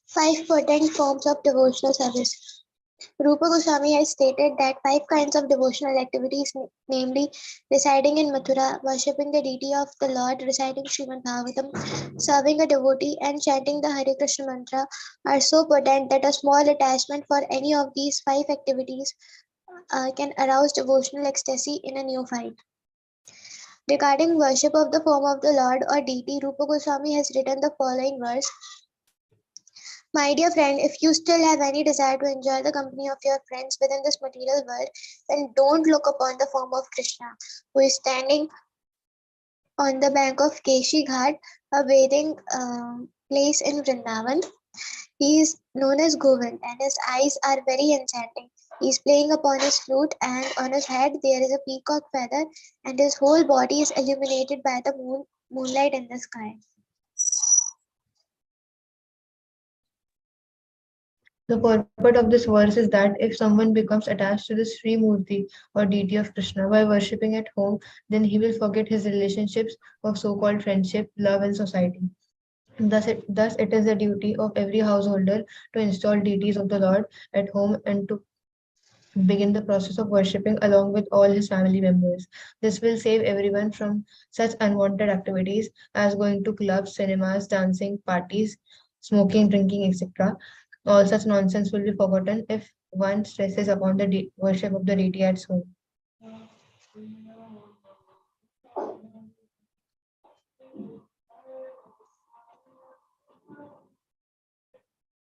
Five potent forms of devotional service. Rupa Goswami has stated that five kinds of devotional activities, namely residing in Mathura, worshipping the deity of the Lord, reciting Srimad Bhagavatam, serving a devotee, and chanting the Hare Krishna mantra, are so potent that a small attachment for any of these five activities can arouse devotional ecstasy in a neophyte. Regarding worship of the form of the Lord or deity, Rupa Goswami has written the following verse. My dear friend, if you still have any desire to enjoy the company of your friends within this material world, then don't look upon the form of Krishna, who is standing on the bank of Keshi Ghat, a bathing place in Vrindavan. He is known as Govind, and his eyes are very enchanting. He is playing upon his flute, and on his head there is a peacock feather, and his whole body is illuminated by the moonlight in the sky. The purport of this verse is that if someone becomes attached to the Sri Murti or deity of Krishna by worshipping at home, then he will forget his relationships of so-called friendship, love, and society. Thus, it is the duty of every householder to install deities of the Lord at home and to begin the process of worshipping along with all his family members. This will save everyone from such unwanted activities as going to clubs, cinemas, dancing, parties, smoking, drinking, etc. All such nonsense will be forgotten if one stresses upon the worship of the deity at home.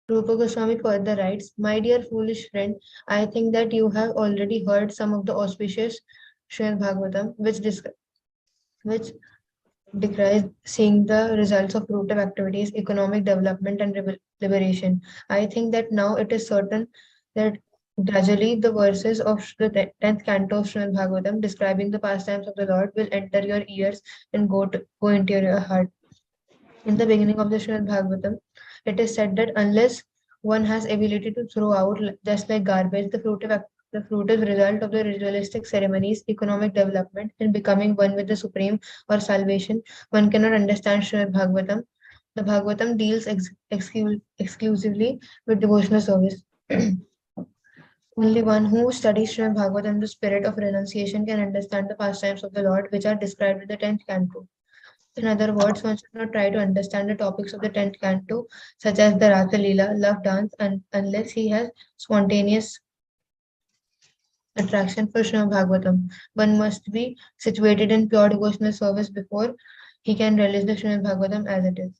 Rupa Goswami further writes, my dear foolish friend, I think that you have already heard some of the auspicious Srimad Bhagavatam, which decries seeing the results of fruitive activities, economic development, and liberation. I think that now it is certain that gradually the verses of the 10th canto of Srimad Bhagavatam describing the pastimes of the Lord will enter your ears and go into your heart. In the beginning of the Srimad Bhagavatam, it is said that unless one has ability to throw out just like garbage the fruitive result of the ritualistic ceremonies, economic development, and becoming one with the Supreme or salvation, one cannot understand Srimad Bhagavatam. The Bhagavatam deals exclusively with devotional service. Only one who studies Srimad Bhagavatam in the spirit of renunciation can understand the pastimes of the Lord, which are described in the 10th canto. In other words, one should not try to understand the topics of the 10th canto, such as the Rasa Leela, love dance, unless he has spontaneous attraction for Srimad Bhagavatam. One must be situated in pure devotional service before he can relish the Srimad Bhagavatam as it is.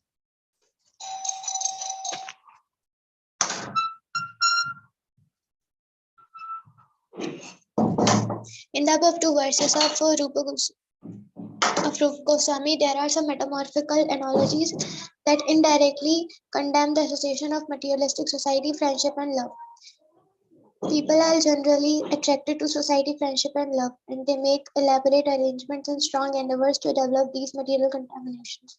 In the above two verses of Rupa Goswami, there are some metamorphical analogies that indirectly condemn the association of materialistic society, friendship, and love. People are generally attracted to society, friendship, and love, and they make elaborate arrangements and strong endeavors to develop these material contaminations.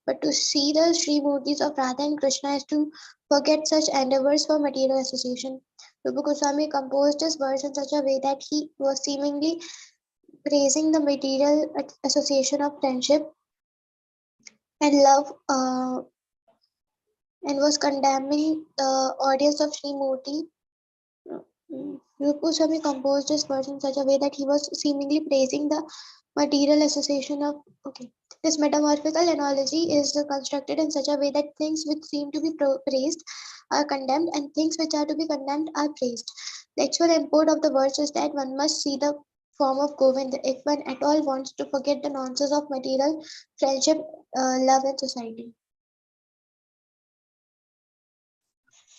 But to see the Sri Murtis of Radha and Krishna is to forget such endeavors for material association. Rupa Goswami composed his verse in such a way that he was seemingly praising the material association of friendship and love and was condemning the audience of Sri Murti. Rupa Goswami composed his verse in such a way that he was seemingly praising the material association of. Okay. This metamorphical analogy is constructed in such a way that things which seem to be praised are condemned and things which are to be condemned are praised. The actual import of the verse is that one must see the form of Govind if one at all wants to forget the nonsense of material, friendship, love, and society.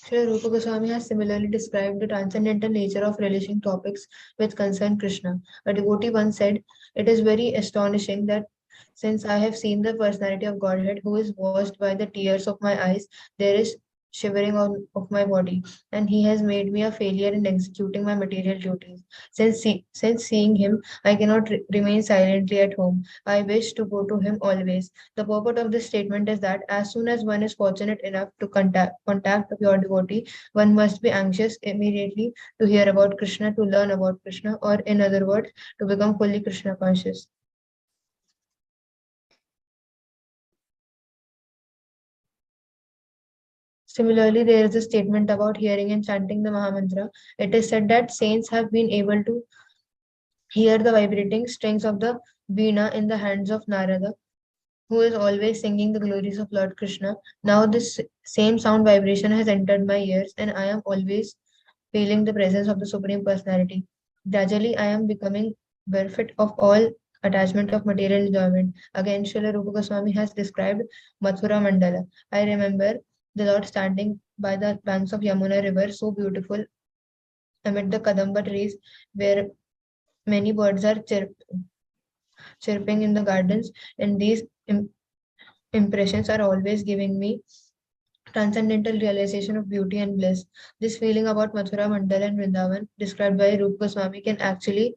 Sri Rupa Goswami has similarly described the transcendental nature of relishing topics which concern Krishna. A devotee once said, it is very astonishing that since I have seen the personality of Godhead who is washed by the tears of my eyes, there is shivering of my body, and he has made me a failure in executing my material duties. Since seeing him, I cannot remain silently at home. I wish to go to him always. The purport of this statement is that as soon as one is fortunate enough to contact a pure devotee, one must be anxious immediately to hear about Krishna, to learn about Krishna, or in other words, to become fully Krishna conscious. Similarly, there is a statement about hearing and chanting the Mahamantra. It is said that saints have been able to hear the vibrating strings of the veena in the hands of Narada, who is always singing the glories of Lord Krishna. Now, this same sound vibration has entered my ears, and I am always feeling the presence of the Supreme Personality. Gradually, I am becoming bereft of all attachment of material enjoyment. Again, Srila Rupa Goswami has described Mathura Mandala. I remember the Lord standing by the banks of Yamuna River, so beautiful amid the Kadamba trees, where many birds are chirping in the gardens, and these impressions are always giving me transcendental realization of beauty and bliss. This feeling about Mathura, Mandal, and Vrindavan, described by Rupa Goswami, can actually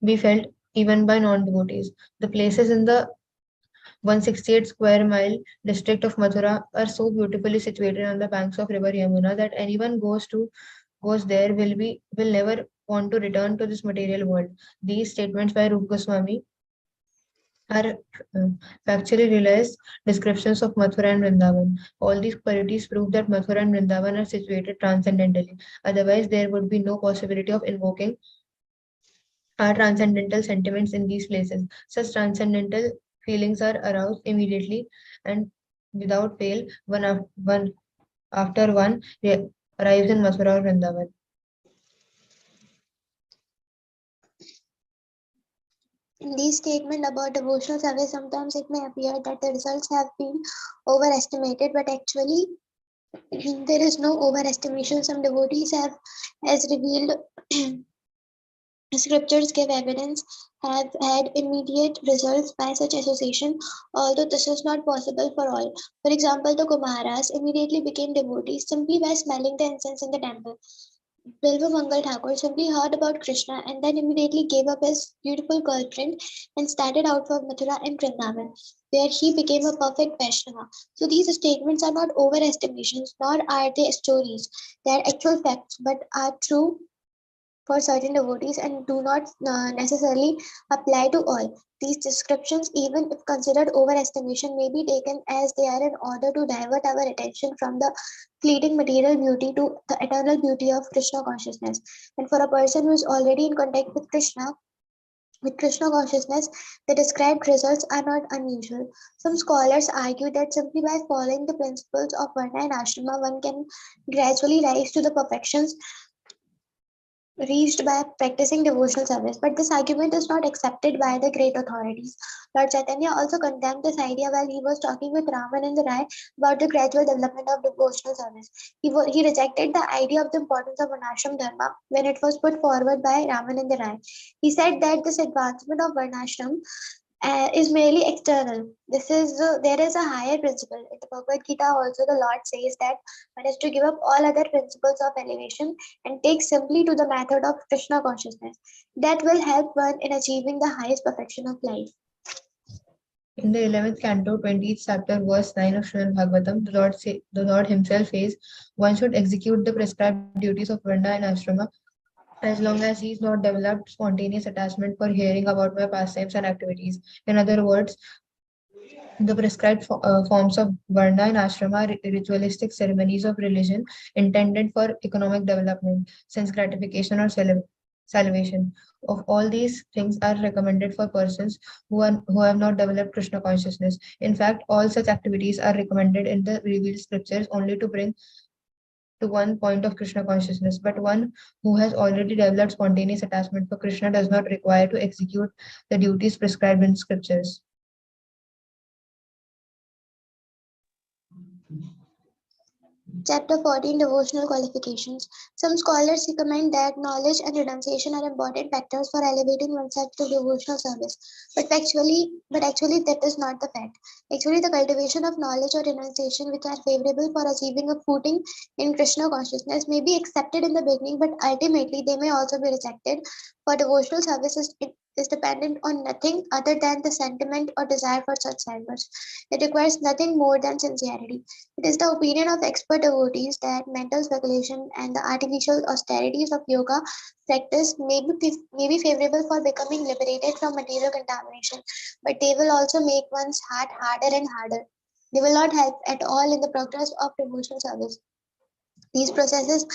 be felt even by non devotees. The places in the 168 square mile district of Mathura are so beautifully situated on the banks of River Yamuna that anyone goes there will never want to return to this material world. These statements by Rupa Goswami are factually realized descriptions of Mathura and Vrindavan. All these qualities prove that Mathura and Vrindavan are situated transcendentally. Otherwise, there would be no possibility of invoking our transcendental sentiments in these places. Such transcendental feelings are aroused immediately and without fail one after one arrives in Mathura or Vrindavan. In these statements about devotional service, sometimes it may appear that the results have been overestimated, but actually there is no overestimation. Some devotees have, as revealed, scriptures give evidence, have had immediate results by such association, although this is not possible for all. For example, the Kumaras immediately became devotees simply by smelling the incense in the temple. Bilva Mangal Thakur simply heard about Krishna and then immediately gave up his beautiful girlfriend and started out for Mathura and Vrindavan, where he became a perfect Vaishnava. So these statements are not overestimations, nor are they stories. They are actual facts, but are true for certain devotees and do not necessarily apply to all. These descriptions, even if considered overestimation, may be taken as they are in order to divert our attention from the fleeting material beauty to the eternal beauty of Krishna consciousness. And for a person who is already in contact with Krishna consciousness, the described results are not unusual. Some scholars argue that simply by following the principles of Varna and Ashrama, one can gradually rise to the perfections reached by practicing devotional service, but this argument is not accepted by the great authorities. Lord Chaitanya also condemned this idea while he was talking with Ramananda Rai about the gradual development of devotional service. He rejected the idea of the importance of Varnashram Dharma when it was put forward by Ramananda Rai. He said that this advancement of Varnashram is merely external. There is a higher principle. In the Bhagavad Gita, also the Lord says that one is to give up all other principles of elevation and take simply to the method of Krishna consciousness. That will help one in achieving the highest perfection of life. In the 11th canto, 20th chapter, verse 9 of Srimad Bhagavatam, the Lord Himself says, one should execute the prescribed duties of Varna and Ashrama as long as he is not developed spontaneous attachment for hearing about my pastimes and activities. In other words, the prescribed forms of Varna and Ashrama are ritualistic ceremonies of religion intended for economic development, sense gratification, or salvation. Of all these things are recommended for persons who have not developed Krishna consciousness. In fact, all such activities are recommended in the revealed scriptures only to bring to one point of Krishna consciousness. But one who has already developed spontaneous attachment for Krishna does not require to execute the duties prescribed in scriptures. Chapter 14, Devotional Qualifications. Some scholars recommend that knowledge and renunciation are important factors for elevating oneself to devotional service. But actually that is not the fact. Actually, the cultivation of knowledge or renunciation which are favorable for achieving a footing in Krishna consciousness may be accepted in the beginning, but ultimately they may also be rejected. For devotional service is dependent on nothing other than the sentiment or desire for such service. It requires nothing more than sincerity. It is the opinion of expert devotees that mental speculation and the artificial austerities of yoga practice may be favorable for becoming liberated from material contamination, but they will also make one's heart harder and harder. They will not help at all in the progress of devotional service. These processes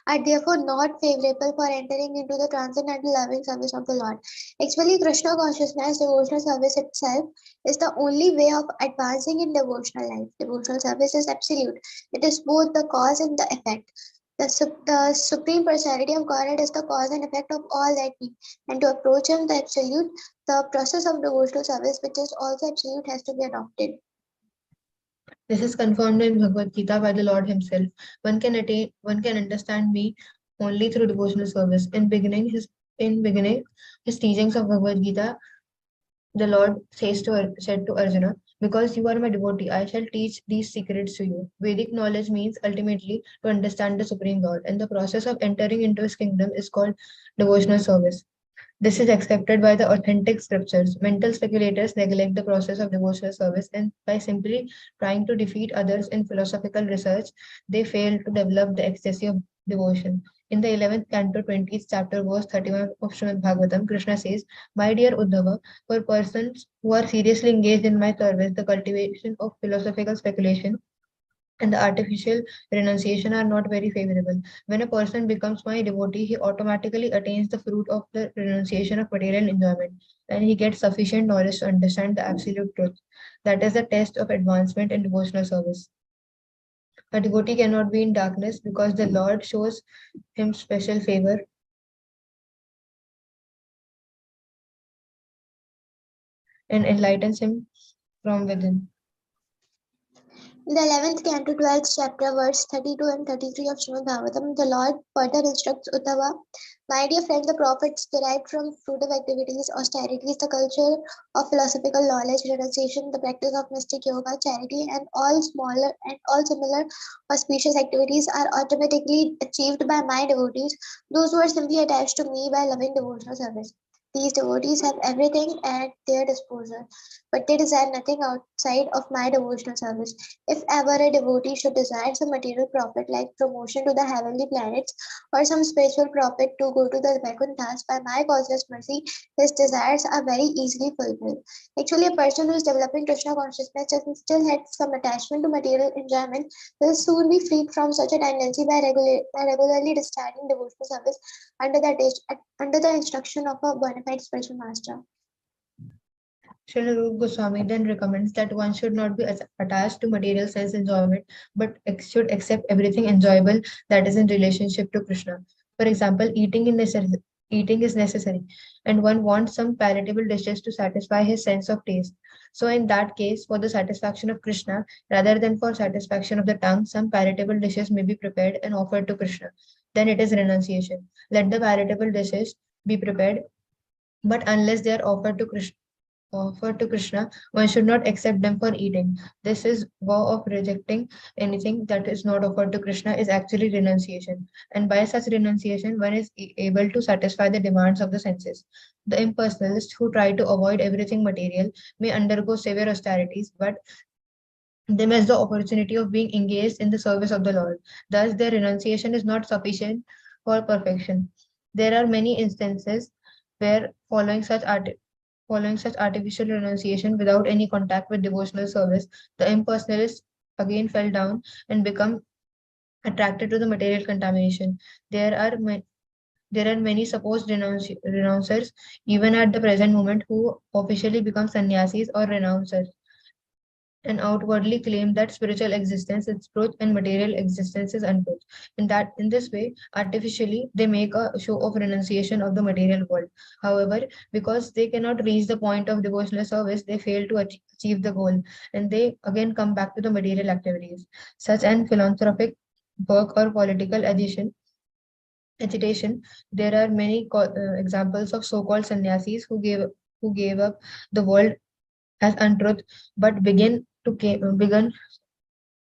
are therefore not favorable for entering into the transcendental loving service of the Lord. Actually, Krishna consciousness, devotional service itself, is the only way of advancing in devotional life. Devotional service is absolute, it is both the cause and the effect. The Supreme Personality of Godhead is the cause and effect of all that be. And to approach Him, the absolute, the process of devotional service, which is also absolute, has to be adopted. This is confirmed in Bhagavad Gita by the Lord Himself. One can understand me only through devotional service. In beginning, his teachings of Bhagavad Gita, the Lord said to Arjuna, because you are my devotee, I shall teach these secrets to you. Vedic knowledge means ultimately to understand the Supreme Lord, and the process of entering into His kingdom is called devotional service. This is accepted by the authentic scriptures. Mental speculators neglect the process of devotional service, and by simply trying to defeat others in philosophical research, they fail to develop the excessive devotion. In the 11th canto, 20th chapter, verse 31 of Srimad Bhagavatam, Krishna says, my dear Uddhava, for persons who are seriously engaged in my service, the cultivation of philosophical speculation and the artificial renunciation are not very favorable. When a person becomes my devotee, he automatically attains the fruit of the renunciation of material enjoyment, and he gets sufficient knowledge to understand the absolute truth. That is the test of advancement in devotional service. A devotee cannot be in darkness because the Lord shows him special favor and enlightens him from within. In the 11th canto, 12th chapter, verse 32 and 33 of Srimad Bhagavatam, the Lord further instructs Uddhava, my dear friend, the profits derived from fruitive activities, austerities, the culture of philosophical knowledge, renunciation, the practice of mystic yoga, charity, and all smaller and all similar auspicious activities are automatically achieved by my devotees, those who are simply attached to me by loving devotional service. These devotees have everything at their disposal, but they desire nothing outside of my devotional service. If ever a devotee should desire some material profit like promotion to the heavenly planets or some spiritual profit to go to the Vaikuntha's, by my causeless mercy, his desires are very easily fulfilled. Actually, a person who is developing Krishna consciousness and still has some attachment to material enjoyment will soon be freed from such a tendency by regularly discharging devotional service under the instruction of a bona fide spiritual master. Srila Rupa Goswami then recommends that one should not be attached to material sense enjoyment, but should accept everything enjoyable that is in relationship to Krishna. For example, eating is necessary, and one wants some palatable dishes to satisfy his sense of taste. So, in that case, for the satisfaction of Krishna, rather than for satisfaction of the tongue, some palatable dishes may be prepared and offered to Krishna. Then it is renunciation. Let the palatable dishes be prepared, but unless they are offered to Krishna, one should not accept them for eating. This is vow of rejecting anything that is not offered to Krishna is actually renunciation. And by such renunciation, one is able to satisfy the demands of the senses. The impersonalists who try to avoid everything material may undergo severe austerities, but they miss the opportunity of being engaged in the service of the Lord. Thus, their renunciation is not sufficient for perfection. There are many instances where following such artificial renunciation without any contact with devotional service, the impersonalists again fell down and become attracted to the material contamination. There are there are many supposed renouncers even at the present moment who officially become sannyasis or renouncers and outwardly claim that spiritual existence is truth and material existence is untruth. In this way, artificially they make a show of renunciation of the material world. However, because they cannot reach the point of devotional service, they fail to achieve the goal, and they again come back to the material activities. Such an philanthropic work or political agitation. There are many examples of so-called sannyasis who gave up the world as untruth, but began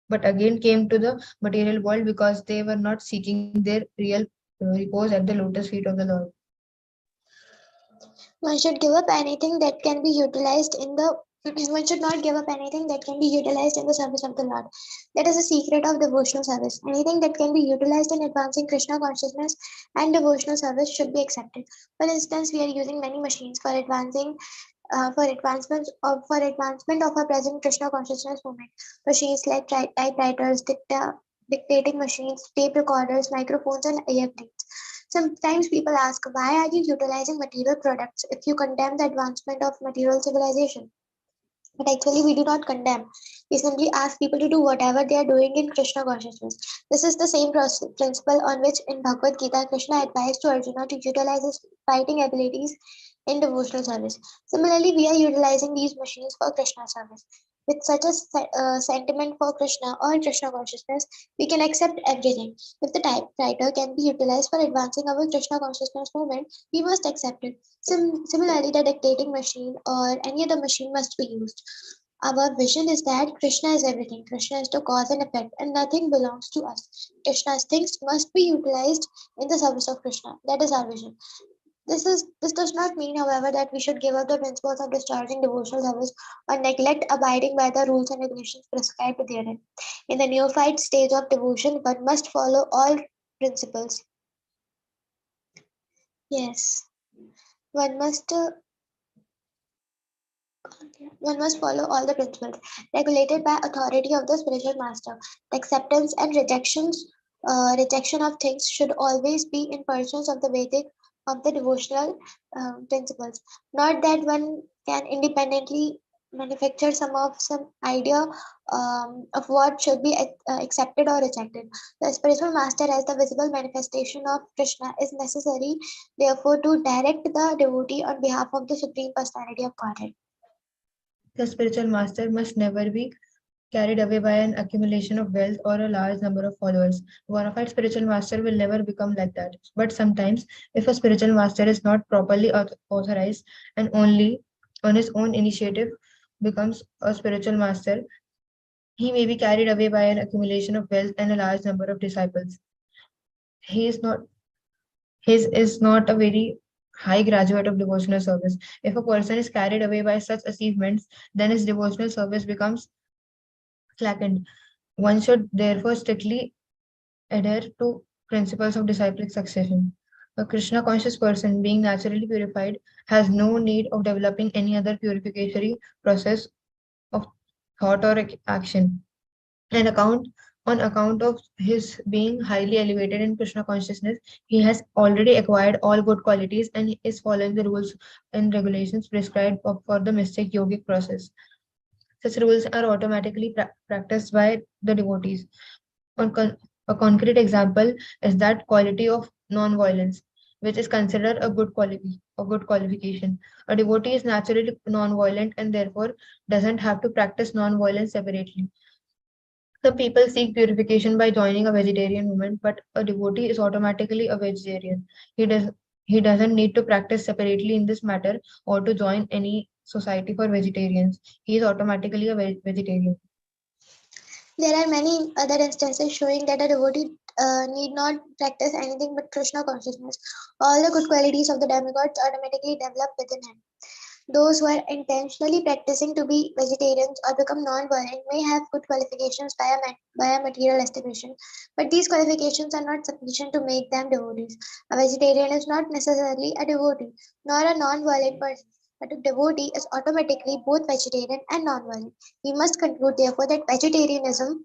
but again came to the material world because they were not seeking their real repose at the lotus feet of the Lord. One should give up anything that can be utilized in the one should not give up anything that can be utilized in the service of the Lord. That is the secret of devotional service. Anything that can be utilized in advancing Krishna consciousness and devotional service should be accepted. For instance, we are using many machines for advancing for advancement of our present Krishna consciousness movement. Machines like typewriters, dictating machines, tape recorders, microphones, and airplanes. Sometimes people ask, why are you utilizing material products if you condemn the advancement of material civilization? But actually, we do not condemn. We simply ask people to do whatever they are doing in Krishna consciousness. This is the same principle on which in Bhagavad Gita, Krishna advised to Arjuna to utilize his fighting abilities in devotional service. Similarly, we are utilizing these machines for Krishna service. With such a sentiment for Krishna or Krishna consciousness, we can accept everything. If the typewriter can be utilized for advancing our Krishna consciousness movement, we must accept it. Similarly, the dictating machine or any other machine must be used. Our vision is that Krishna is everything. Krishna is the cause and effect, and nothing belongs to us. Krishna's things must be utilized in the service of Krishna. That is our vision. This does not mean, however, that we should give up the principles of discharging devotional service or neglect abiding by the rules and regulations prescribed therein. In the neophyte stage of devotion, one must follow all principles. Yes, one must uh, one must follow all the principles regulated by authority of the spiritual master. The acceptance and rejection of things should always be in pursuance of the Vedic of the devotional principles. Not that one can independently manufacture some idea of what should be accepted or rejected. The spiritual master, as the visible manifestation of Krishna, is necessary, therefore, to direct the devotee on behalf of the Supreme Personality of Godhead. The spiritual master must never be carried away by an accumulation of wealth or a large number of followers. A bona fide spiritual master will never become like that. But sometimes, if a spiritual master is not properly authorized and only on his own initiative becomes a spiritual master, he may be carried away by an accumulation of wealth and a large number of disciples. He is not His is not a very high graduate of devotional service. If a person is carried away by such achievements, then his devotional service becomes slackened. One should therefore strictly adhere to principles of disciplic succession. A Krishna conscious person, being naturally purified, has no need of developing any other purificatory process of thought or action. And on account of his being highly elevated in Krishna consciousness, he has already acquired all good qualities and is following the rules and regulations prescribed for the mystic yogic process. Such rules are automatically practiced by the devotees. A concrete example is that quality of non-violence, which is considered a good qualification. A devotee is naturally non-violent and therefore doesn't have to practice non-violence separately. Some people seek purification by joining a vegetarian movement, but a devotee is automatically a vegetarian. He does he doesn't need to practice separately in this matter or to join any society for vegetarians. He is automatically a vegetarian. There are many other instances showing that a devotee need not practice anything but Krishna consciousness. All the good qualities of the demigods automatically develop within him. Those who are intentionally practicing to be vegetarians or become non-violent may have good qualifications by a material estimation, but these qualifications are not sufficient to make them devotees. A vegetarian is not necessarily a devotee, nor a non-violent person, but a devotee is automatically both vegetarian and non-violent. We must conclude, therefore, that vegetarianism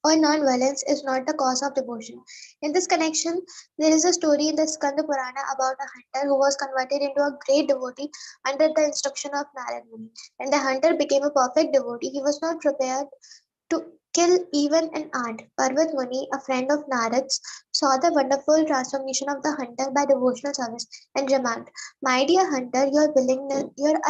or non-violence is not the cause of devotion. In this connection, there is a story in the Skanda Purana about a hunter who was converted into a great devotee under the instruction of Narad Muni. When the hunter became a perfect devotee, he was not prepared to kill even an ant. Parvat Muni, a friend of Narad's, saw the wonderful transformation of the hunter by devotional service and remarked, "My dear hunter, your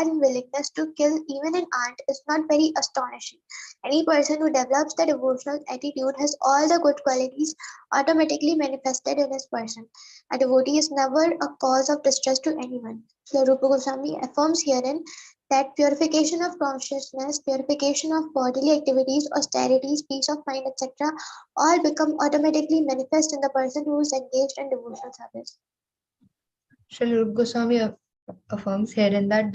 unwillingness to kill even an ant is not very astonishing. Any person who develops the devotional attitude has all the good qualities automatically manifested in his person. A devotee is never a cause of distress to anyone." The Rupa Goswami affirms herein that purification of consciousness, purification of bodily activities, austerities, peace of mind, etc., all become automatically manifest in the person who is engaged in devotional service. Srila Rupa Goswami affirms herein that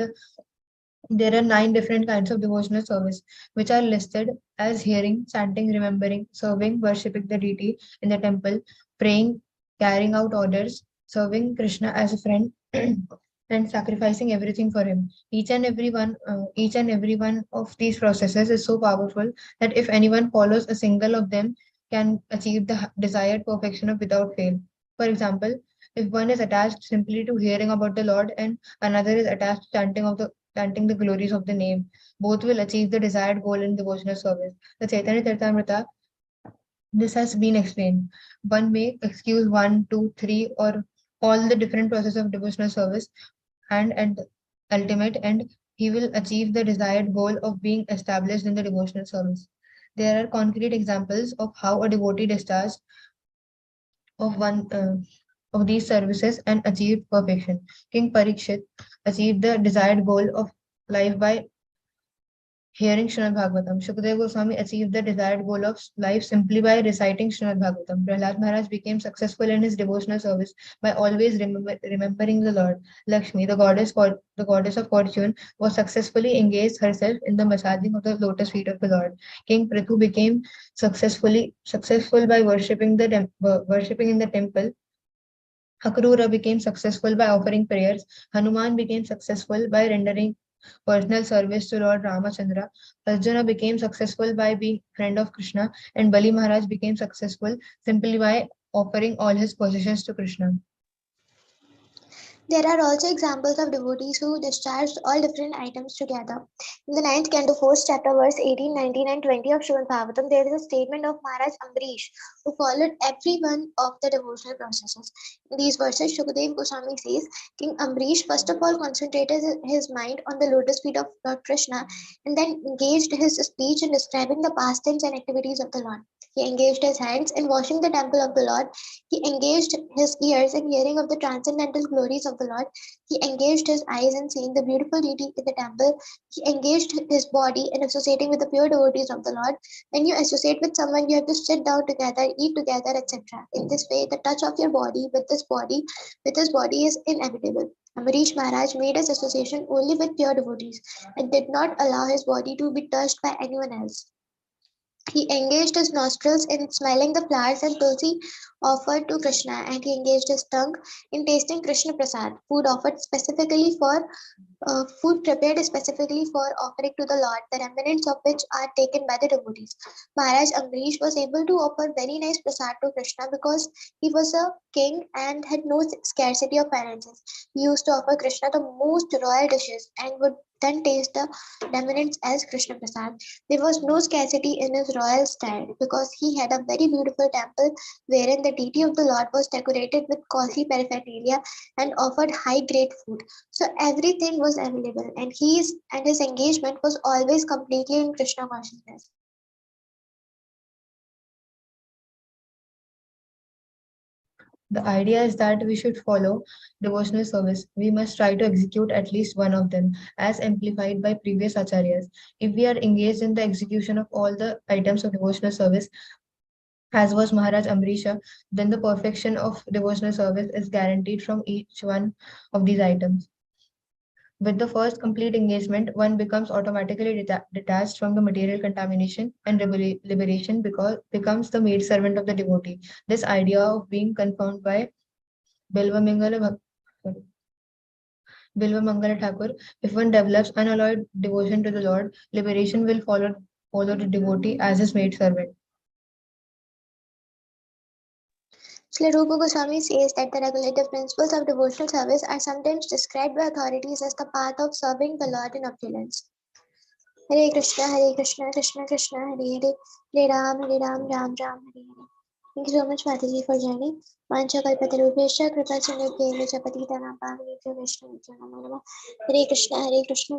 there are 9 different kinds of devotional service, which are listed as hearing, chanting, remembering, serving, worshipping the deity in the temple, praying, carrying out orders, serving Krishna as a friend, and sacrificing everything for him. Each and every one of these processes is so powerful that if anyone follows a single of them, can achieve the desired perfection of without fail. For example, if one is attached simply to hearing about the Lord and another is attached to chanting the glories of the name, both will achieve the desired goal in devotional service. The Chaitanya Charitamrita, this has been explained. One may excuse one, two, three, or all the different processes of devotional service, and ultimate, and he will achieve the desired goal of being established in the devotional service. There are concrete examples of how a devotee discharged of one of these services and achieved perfection. King Parikshit achieved the desired goal of life by hearing Srimad Bhagavatam. Shukadeva Goswami achieved the desired goal of life simply by reciting Srimad Bhagavatam. Prahlad Maharaj became successful in his devotional service by always remembering the Lord. Lakshmi, the goddess of fortune, was successfully engaged herself in the massaging of the lotus feet of the Lord. King Prithu became successful by worshipping in the temple. Akrura became successful by offering prayers. Hanuman became successful by rendering personal service to Lord Ramachandra. Arjuna became successful by being friend of Krishna, and Bali Maharaj became successful simply by offering all his possessions to Krishna. There are also examples of devotees who discharged all different items together. In the ninth canto, 4th chapter, verse 18, 19, and 20 of Srimad Bhagavatam, there is a statement of Maharaj Ambarish, who followed every one of the devotional processes. In these verses, Shukadeva Goswami says, King Ambarish first of all concentrated his mind on the lotus feet of Lord Krishna and then engaged his speech in describing the pastimes and activities of the Lord. He engaged his hands in washing the temple of the Lord. He engaged his ears in hearing of the transcendental glories of the Lord. He engaged his eyes in seeing the beautiful beauty in the temple. He engaged his body in associating with the pure devotees of the Lord. When you associate with someone, you have to sit down together, eat together, etc. In this way, the touch of your body with his body is inevitable. Amarish Maharaj made his association only with pure devotees and did not allow his body to be touched by anyone else. He engaged his nostrils in smelling the flowers and tulsi offered to Krishna, and he engaged his tongue in tasting Krishna Prasad, food prepared specifically for offering to the Lord, the remnants of which are taken by the devotees. Maharaj Amrish was able to offer very nice prasad to Krishna because he was a king and had no scarcity of finances. He used to offer Krishna the most royal dishes and would then taste the remnants as Krishna Prasad. There was no scarcity in his royal style because he had a very beautiful temple wherein the deity of the Lord was decorated with costly paraphernalia and offered high grade food. So everything was available, and his engagement was always completely in Krishna consciousness. The idea is that we should follow devotional service. We must try to execute at least one of them, as amplified by previous acharyas. If we are engaged in the execution of all the items of devotional service, as was Maharaj Amrisha, then the perfection of devotional service is guaranteed from each one of these items. With the first complete engagement, one becomes automatically detached from the material contamination and liberation because becomes the maid servant of the devotee. This idea of being confirmed by Bilva sorry, Bilva Mangala Thakur, if one develops unalloyed devotion to the Lord, liberation will follow the devotee as his maid servant. Srila Rupa Goswami says that the regulative principles of devotional service are sometimes described by authorities as the path of serving the Lord in opulence. Hare Krishna, Krishna Krishna, Hare Hare, Hare Ram, Ram Ram, Hare Hare. Thank you so much, Mataji, for joining. Mancha Kalpatarubhesha, Kripa Sindhu Devi Japati Dana Bhavani Vaishnavi Namo Namo. Hare Krishna, Hare Krishna.